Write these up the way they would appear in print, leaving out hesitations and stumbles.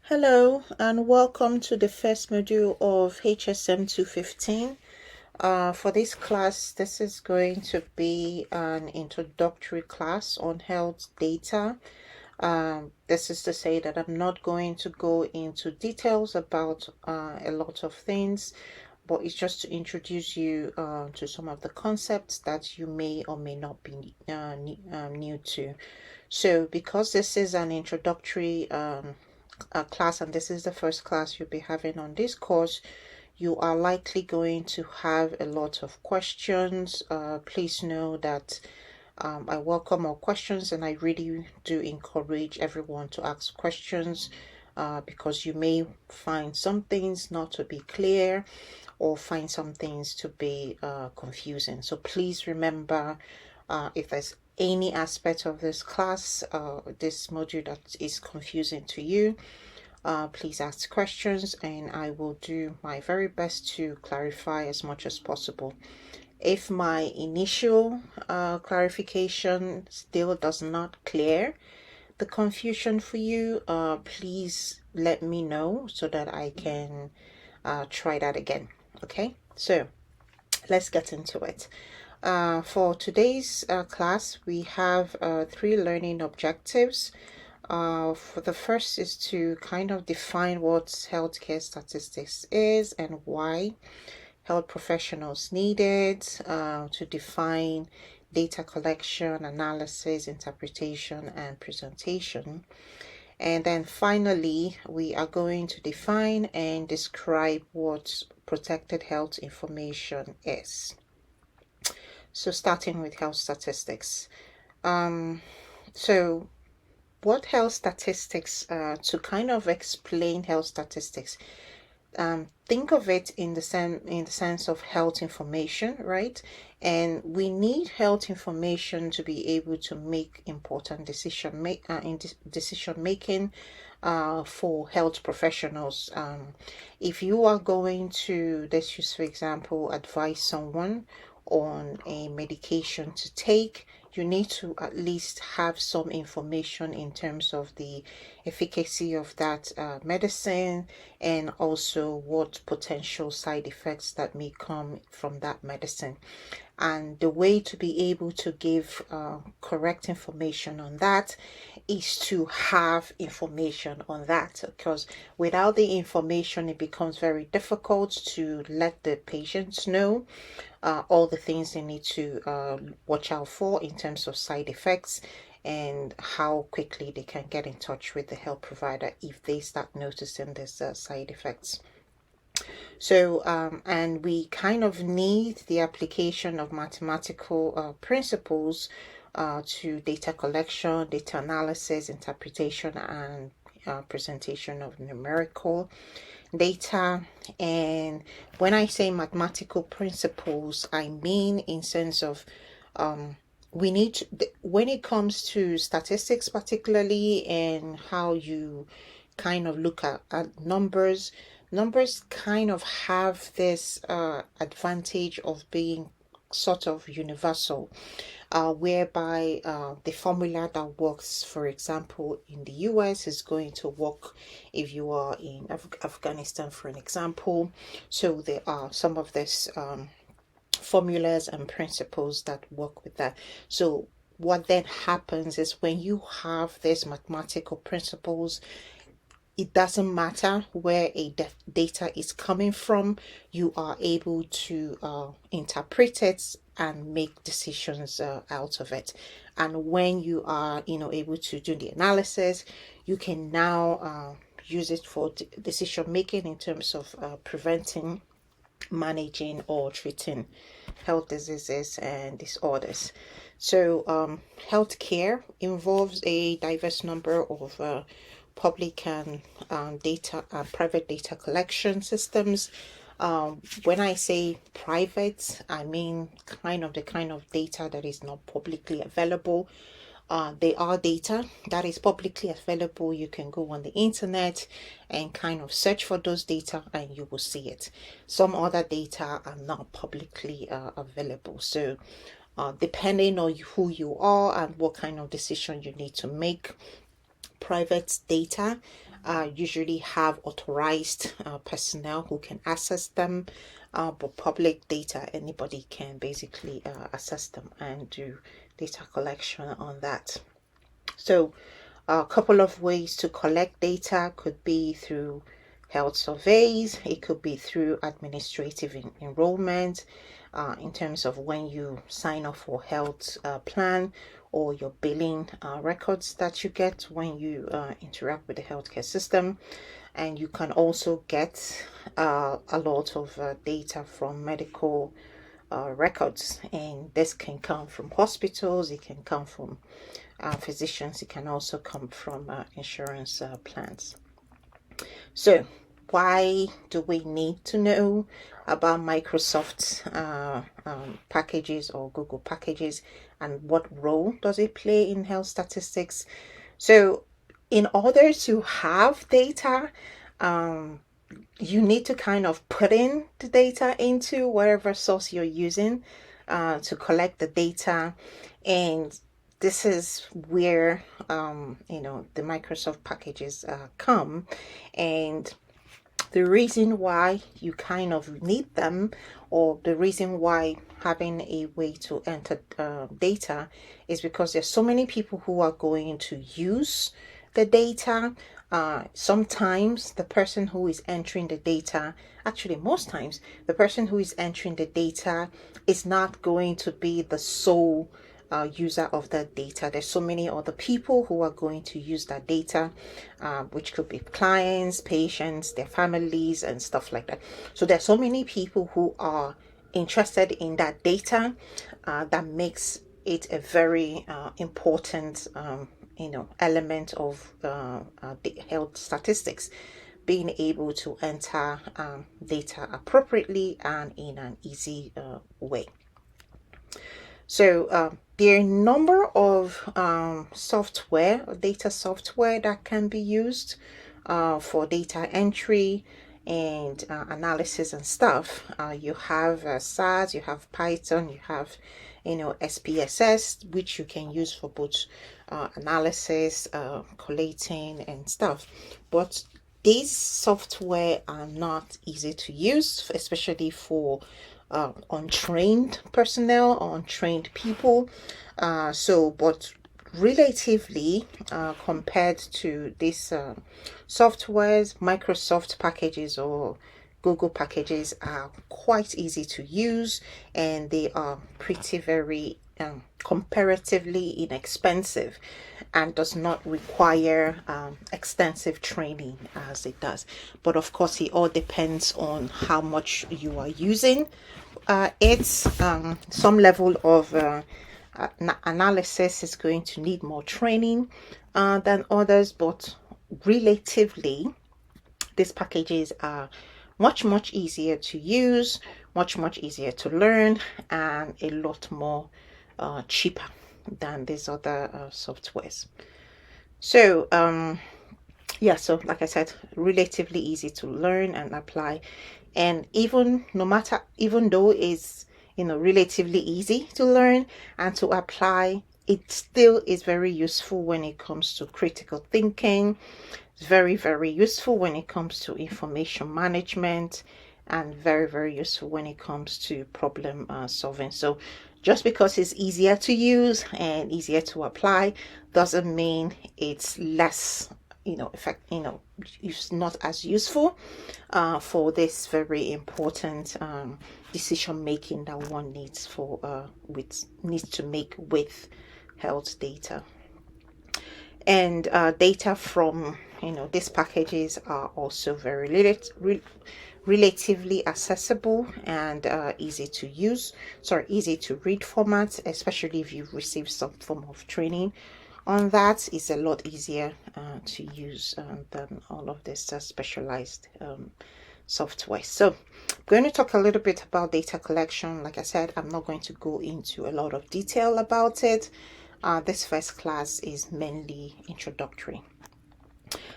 Hello and welcome to the first module of HSM 215. For this class, this is going to be an introductory class on health data. This is to say that I'm not going to go into details about a lot of things, but it's just to introduce you to some of the concepts that you may or may not be new to. So because this is an introductory class and this is the first class you'll be having on this course, you are likely going to have a lot of questions. Please know that I welcome all questions and I really do encourage everyone to ask questions because you may find some things not to be clear or find some things to be confusing. So please remember, if there's any aspect of this class, this module that is confusing to you, please ask questions and I will do my very best to clarify as much as possible. If my initial clarification still does not clear the confusion for you, please let me know so that I can try that again. Okay, so let's get into it. For today's class, we have 3 learning objectives. For the first is to kind of define what healthcare statistics is and why health professionals need it, to define data collection, analysis, interpretation, and presentation. And then finally, we are going to define and describe what protected health information is. So starting with health statistics. So what health statistics, to kind of explain health statistics, think of it in the sense of health information, right? And we need health information to be able to make important decision making for health professionals. If you are going to, let's use for example, advise someone on a medication to take, you need to at least have some information in terms of the efficacy of that medicine and also what potential side effects that may come from that medicine. And the way to be able to give correct information on that is to have information on that, because without the information it becomes very difficult to let the patients know all the things they need to watch out for in terms of side effects and how quickly they can get in touch with the health provider if they start noticing these side effects. So, and we kind of need the application of mathematical principles to data collection, data analysis, interpretation, and presentation of numerical data. And when I say mathematical principles, I mean in sense of we need to, when it comes to statistics particularly and how you kind of look at numbers kind of have this advantage of being sort of universal, whereby the formula that works, for example, in the US is going to work if you are in Afghanistan, for an example. So there are some of these formulas and principles that work with that. So what then happens is when you have these mathematical principles, it doesn't matter where a data is coming from, you are able to interpret it and make decisions out of it. And when you are able to do the analysis, you can now use it for decision making in terms of preventing, managing, or treating health diseases and disorders. So healthcare involves a diverse number of public and private data collection systems. When I say private, I mean the kind of data that is not publicly available. They are data that is publicly available. You can go on the internet and kind of search for those data and you will see it. Some other data are not publicly available. So depending on who you are and what kind of decision you need to make, private data usually have authorized personnel who can access them, but public data, anybody can basically access them and do data collection on that. So a couple of ways to collect data could be through health surveys, it could be through administrative enrollment, in terms of when you sign up for health plan, or your billing records that you get when you interact with the healthcare system. And you can also get a lot of data from medical records, and this can come from hospitals, it can come from physicians, it can also come from insurance plans. So why do we need to know about Microsoft packages or Google packages, and what role does it play in health statistics? So in order to have data, you need to kind of put in the data into whatever source you're using to collect the data. And this is where the Microsoft packages come. And the reason why you kind of need them, or the reason why having a way to enter data, is because there's so many people who are going to use the data. Sometimes the person who is entering the data, actually most times, the person who is entering the data is not going to be the sole user of that data. There's so many other people who are going to use that data, which could be clients, patients, their families, and stuff like that. So there's so many people who are interested in that data, that makes it a very important element of the health statistics, being able to enter data appropriately and in an easy way. So there are a number of software or data software that can be used for data entry and analysis and stuff. You have SAS, you have Python, you have SPSS, which you can use for both analysis, collating and stuff. But these software are not easy to use, especially for untrained personnel or untrained people. But relatively, compared to these softwares, Microsoft packages or Google packages are quite easy to use, and they are pretty very comparatively inexpensive, and does not require extensive training as it does. But of course, it all depends on how much you are using. It's some level of analysis is going to need more training than others, but relatively, these packages are much easier to use, much easier to learn, and a lot more cheaper than these other softwares. So so like I said, relatively easy to learn and apply. And even though it's relatively easy to learn and to apply, it still is very useful when it comes to critical thinking. It's very useful when it comes to information management, and very useful when it comes to problem solving. So just because it's easier to use and easier to apply doesn't mean it's less it's not as useful for this very important decision making that one needs to make with health data. And data from these packages are also very relatively accessible and easy to read formats, especially if you've received some form of training on that. Is a lot easier to use than all of this specialized software. So I'm going to talk a little bit about data collection. Like I said, I'm not going to go into a lot of detail about it. This first class is mainly introductory.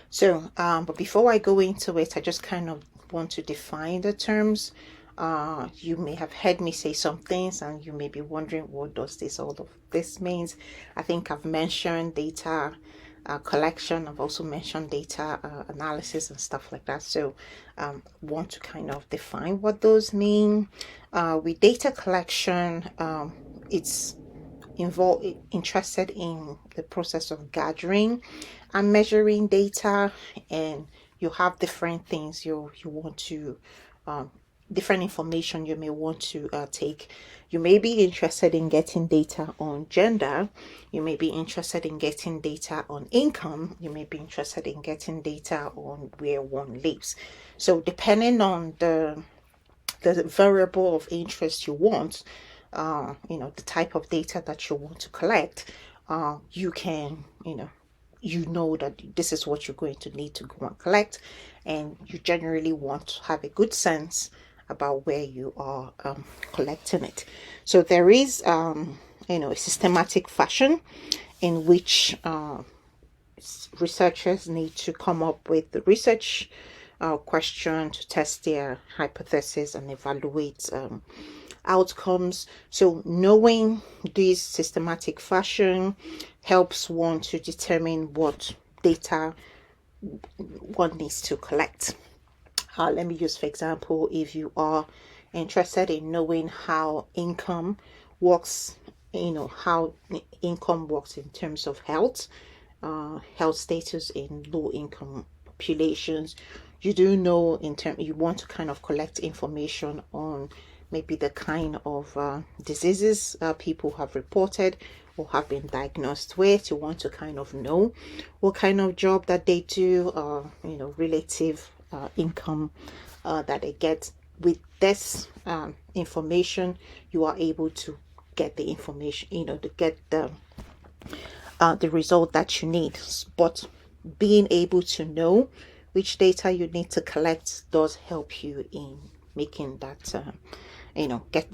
So but before I go into it, I just kind of want to define the terms. You may have heard me say some things and you may be wondering, what does all of this means? I think I've mentioned data collection. I've also mentioned data analysis and stuff like that. So want to kind of define what those mean. With data collection, it's interested in the process of gathering and measuring data, and you have different things you want to different information you may want to take. You may be interested in getting data on gender, you may be interested in getting data on income, you may be interested in getting data on where one lives. So depending on the variable of interest you want, the type of data that you want to collect, you can, that this is what you're going to need to go and collect, and you generally want to have a good sense about where you are collecting it. So there is, a systematic fashion in which researchers need to come up with the research question to test their hypothesis and evaluate outcomes. So knowing this systematic fashion helps one to determine what data one needs to collect. Let me use, for example, if you are interested in knowing how income works, how income works in terms of health status in low income populations, you do know you want to kind of collect information on maybe the kind of diseases people have reported or have been diagnosed with. You want to kind of know what kind of job that they do, relative income that they get. With this information, you are able to get the information, to get the result that you need. But being able to know which data you need to collect does help you in making that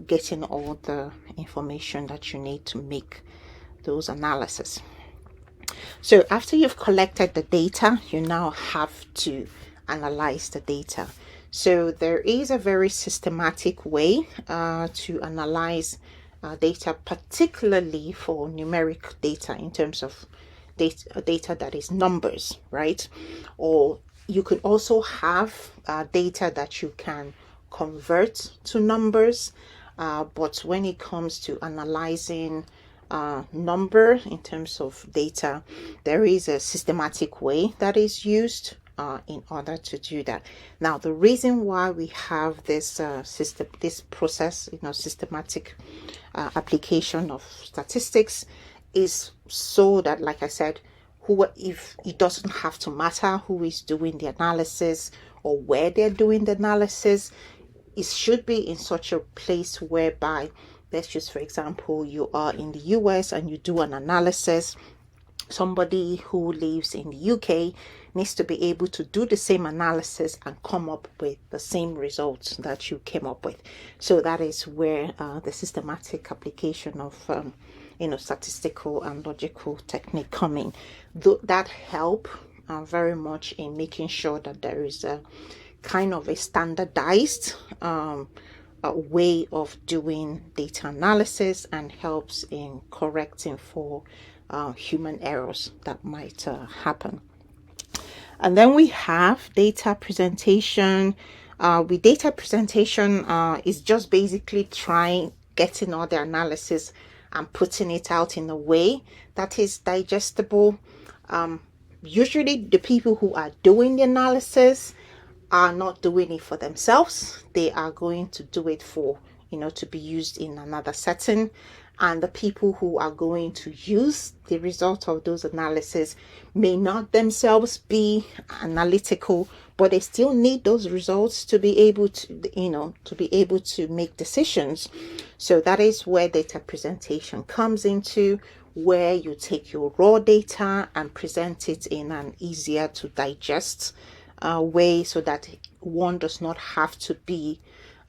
getting all the information that you need to make those analysis. So after you've collected the data, you now have to analyze the data. So there is a very systematic way to analyze data, particularly for numeric data, in terms of data that is numbers, right? Or you could also have data that you can convert to numbers, but when it comes to analyzing number in terms of data, there is a systematic way that is used in order to do that. Now, the reason why we have this this process, systematic application of statistics, is so that, like I said, if it doesn't have to matter who is doing the analysis or where they're doing the analysis, it should be in such a place whereby, let's just, for example, you are in the US and you do an analysis. Somebody who lives in the UK needs to be able to do the same analysis and come up with the same results that you came up with. So that is where the systematic application of statistical and logical technique come in. That help very much in making sure that there is a kind of a standardized way of doing data analysis, and helps in correcting for human errors that might happen. And then we have data presentation. With data presentation, is just basically getting all the analysis and putting it out in a way that is digestible. Usually the people who are doing the analysis are not doing it for themselves. They are going to do it for, to be used in another setting. And the people who are going to use the result of those analyses may not themselves be analytical, but they still need those results to be able to make decisions. So that is where data presentation comes into, where you take your raw data and present it in an easier to digest way, so that one does not have to be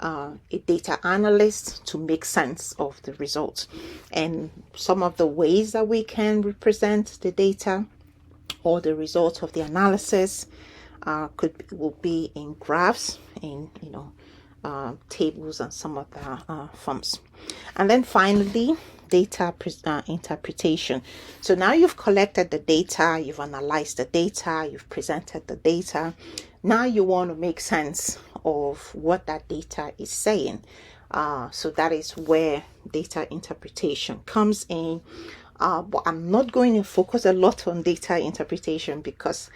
a data analyst to make sense of the results. And some of the ways that we can represent the data or the result of the analysis will be in graphs, in tables, and some other forms. And then finally, data interpretation. So now you've collected the data, you've analyzed the data, you've presented the data. Now you want to make sense of what that data is saying. So that is where data interpretation comes in. But I'm not going to focus a lot on data interpretation because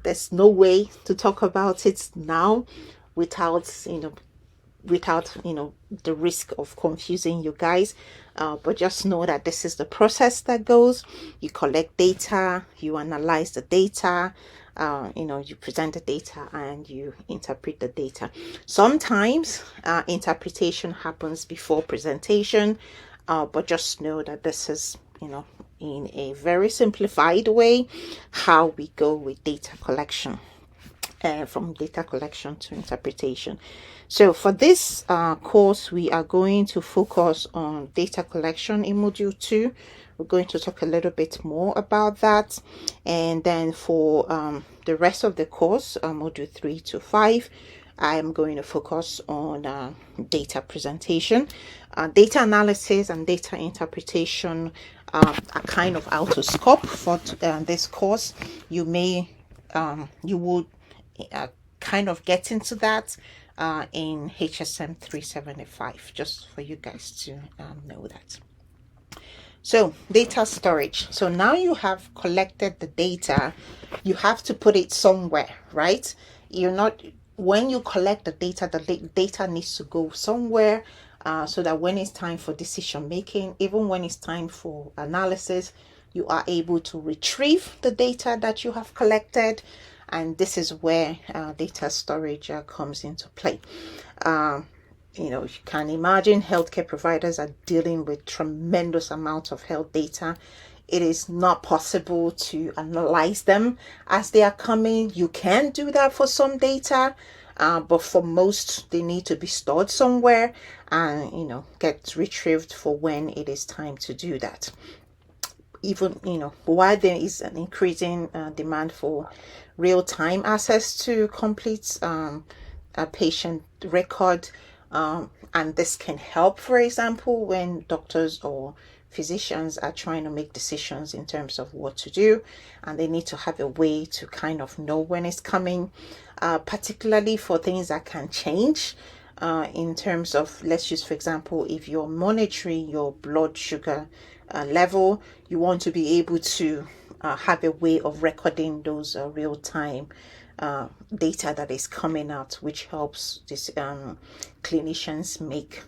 there's no way to talk about it now without the risk of confusing you guys. But just know that this is the process that goes. You collect data, you analyze the data, you present the data, and you interpret the data. Sometimes interpretation happens before presentation, but just know that this is in a very simplified way how we go with data collection, from data collection to interpretation. So for this course, we are going to focus on data collection in module 2. We're going to talk a little bit more about that, and then for the rest of the course, module 3 to 5, I am going to focus on data presentation. Data analysis and data interpretation are kind of out of scope for this course. You would kind of get into that in HSM 375, just for you guys to know that. So data storage. So now you have collected the data, you have to put it somewhere, right? When you collect the data needs to go somewhere, so that when it's time for decision making, even when it's time for analysis, you are able to retrieve the data that you have collected. And this is where data storage comes into play. You can imagine healthcare providers are dealing with tremendous amounts of health data. It is not possible to analyze them as they are coming. You can do that for some data, but for most, they need to be stored somewhere and get retrieved for when it is time to do that. Even while there is an increasing demand for real-time access to complete a patient record, and this can help, for example, when doctors or physicians are trying to make decisions in terms of what to do, and they need to have a way to kind of know when it's coming, particularly for things that can change. In terms of, let's use for example, if you're monitoring your blood sugar level, you want to be able to have a way of recording those real-time data that is coming out, which helps this clinicians make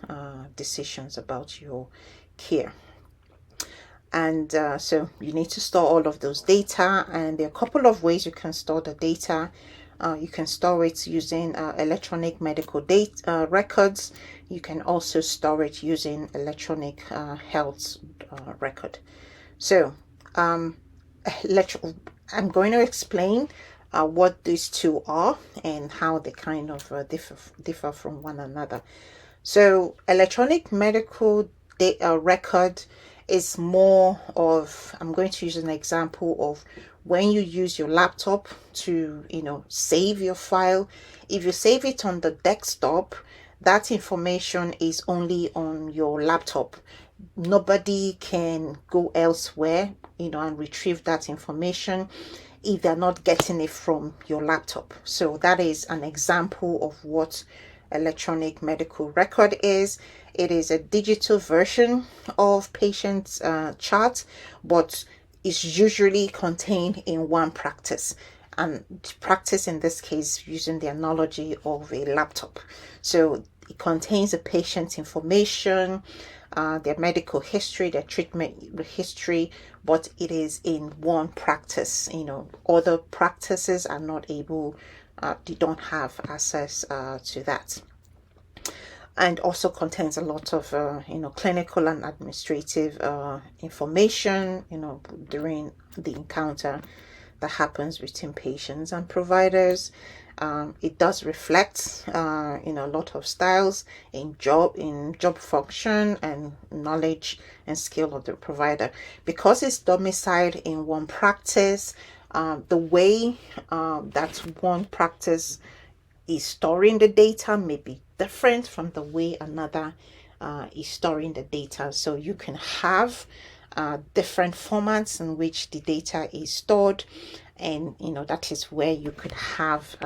decisions about your care. And so you need to store all of those data, and there are a couple of ways you can store the data. You can store it using electronic medical data records. You can also store it using electronic health record. So I'm going to explain what these two are and how they kind of differ from one another. So electronic medical data record is more of, I'm going to use an example of when you use your laptop to save your file. If you save it on the desktop, that information is only on your laptop. Nobody can go elsewhere and retrieve that information if they're not getting it from your laptop. So that is an example of what electronic medical record is. It is a digital version of patient's chart, but is usually contained in one practice, and practice in this case using the analogy of a laptop. So it contains the patient's information, their medical history, their treatment history, but it is in one practice. Other practices are not able, they don't have access to that. And also contains a lot of clinical and administrative information during the encounter that happens between patients and providers. It does reflect a lot of styles in job function and knowledge and skill of the provider. Because it's domiciled in one practice, the way that one practice is storing the data may be different from the way another is storing the data. So you can have different formats in which the data is stored, and that is where you could have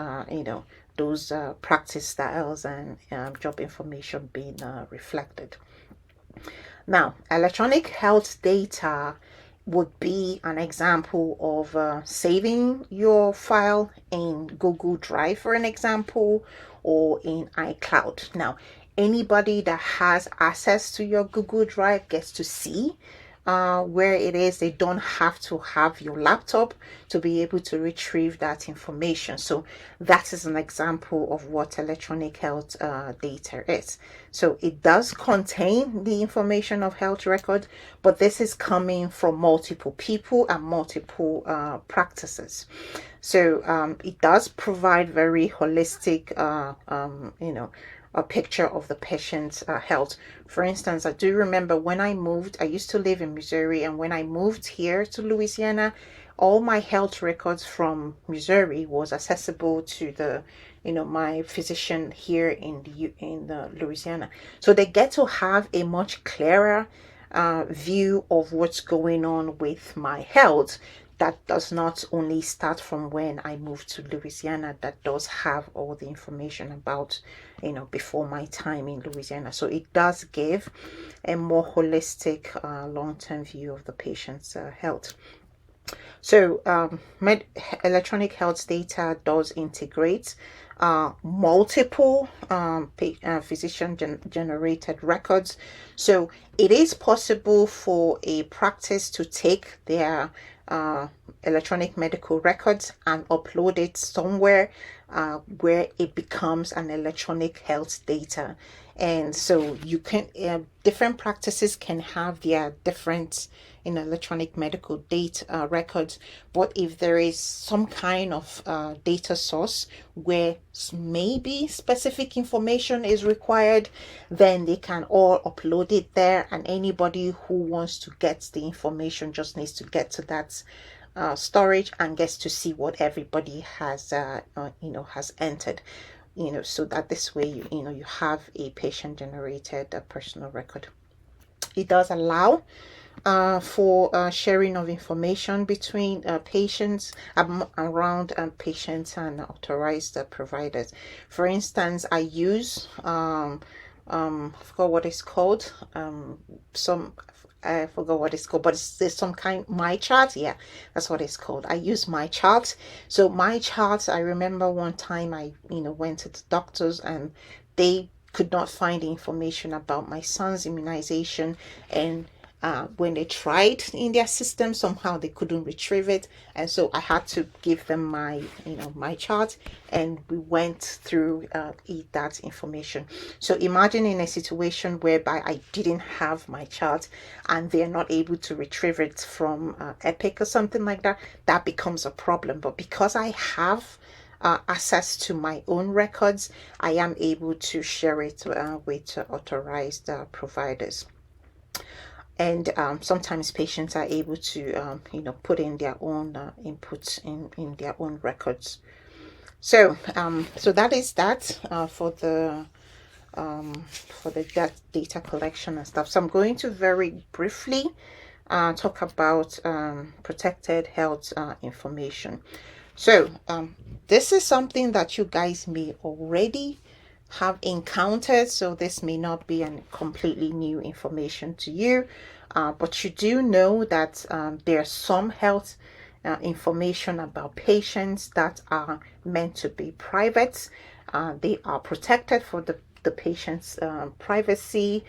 those practice styles and job information being reflected. Now, electronic health data would be an example of saving your file in Google Drive, for an example, or in iCloud. Now, anybody that has access to your Google Drive gets to see where it is. They don't have to have your laptop to be able to retrieve that information. So that is an example of what electronic health data is. So it does contain the information of health record, but this is coming from multiple people and multiple practices. So it does provide very holistic, a picture of the patient's health. For instance, I do remember when I moved, I used to live in Missouri, and when I moved here to Louisiana, all my health records from Missouri was accessible to the my physician here in the Louisiana. So they get to have a much clearer view of what's going on with my health. That does not only start from when I moved to Louisiana, that does have all the information about, before my time in Louisiana. So it does give a more holistic, long-term view of the patient's health. So electronic health data does integrate multiple physician generated records. So it is possible for a practice to take their electronic medical records and upload it somewhere where it becomes an electronic health data. And so you can different practices can have their different electronic medical data records, but if there is some kind of data source where maybe specific information is required, then they can all upload it there, and anybody who wants to get the information just needs to get to that storage and gets to see what everybody has has entered, so that this way you have a patient generated personal record. It does allow for sharing of information between patients around patients and authorized providers. For instance, I use I forgot what it's called. I forgot what it's called, but it's some kind MyChart. Yeah, that's what it's called. I use MyChart. So MyChart, I remember one time I went to the doctors and they could not find the information about my son's immunization, and when they tried in their system, somehow they couldn't retrieve it, and so I had to give them my MyChart, and we went through that information. So imagine in a situation whereby I didn't have MyChart and they're not able to retrieve it from Epic or something like that, that becomes a problem. But because I have access to my own records, I am able to share it with authorized providers. And sometimes patients are able to put in their own inputs in their own records. So so that is that for the data collection and stuff. So I'm going to very briefly talk about protected health information. So this is something that you guys may already have encountered, so this may not be a completely new information to you, but you do know that there's some health information about patients that are meant to be private. They are protected for the patient's privacy,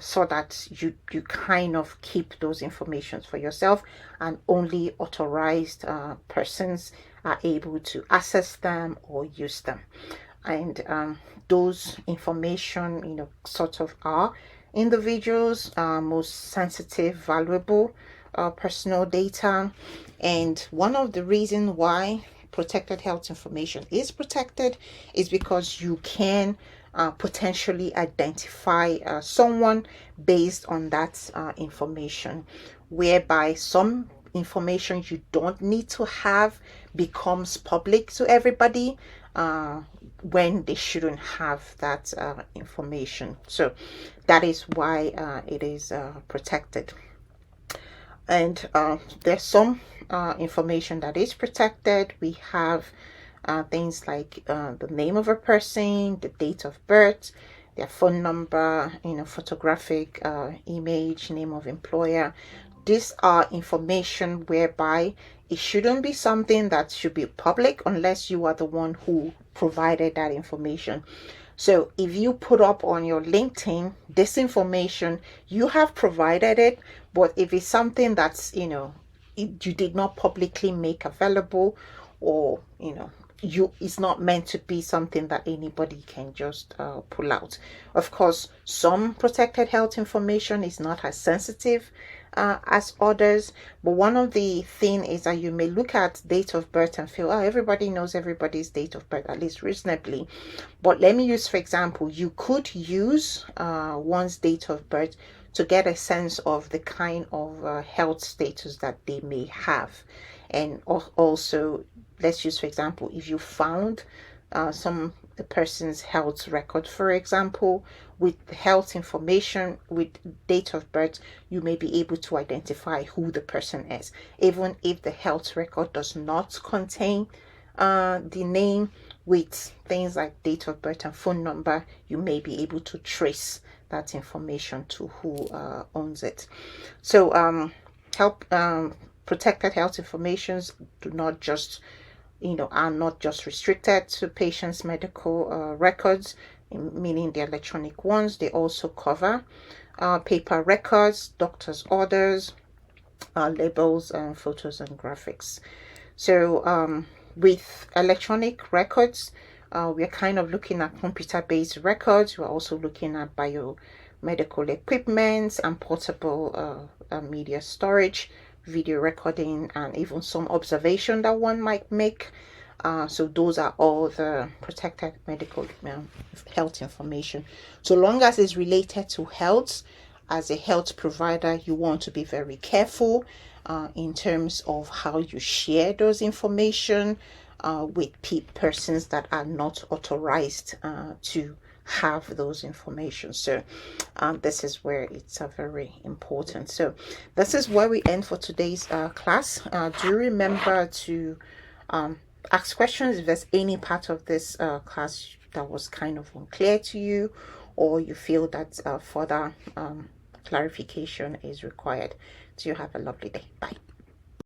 so that you kind of keep those informations for yourself, and only authorized persons are able to access them or use them. And those information sort of are individuals most sensitive, valuable personal data. And one of the reasons why protected health information is protected is because you can potentially identify someone based on that information, whereby some information you don't need to have becomes public to everybody when they shouldn't have that information. So that is why it is protected. And there's some information that is protected. We have things like the name of a person, the date of birth, their phone number, photographic image, name of employer. These are information whereby it shouldn't be something that should be public unless you are the one who provided that information. So if you put up on your LinkedIn this information, you have provided it, but if it's something that's, you did not publicly make available, or, it's not meant to be something that anybody can just pull out. Of course, some protected health information is not as sensitive as others, but one of the thing is that you may look at date of birth and feel, oh, everybody knows everybody's date of birth, at least reasonably. But let me use, for example, you could use one's date of birth to get a sense of the kind of health status that they may have. And also, let's use, for example, if you found the person's health record, for example, with health information, with date of birth, you may be able to identify who the person is. Even if the health record does not contain the name, with things like date of birth and phone number, you may be able to trace that information to who owns it. So protected health informations do not just are not just restricted to patients' medical records, meaning the electronic ones. They also cover paper records, doctor's orders, labels, and photos and graphics. So with electronic records, we're kind of looking at computer-based records. We're also looking at biomedical equipment and portable media storage, video recording, and even some observation that one might make. So those are all the protected medical health information. So long as it's related to health, as a health provider, you want to be very careful in terms of how you share those information with persons that are not authorized to have those information. So this is where it's very important. So this is where we end for today's class. Do remember to ask questions if there's any part of this class that was kind of unclear to you, or you feel that further clarification is required. So you have a lovely day. Bye.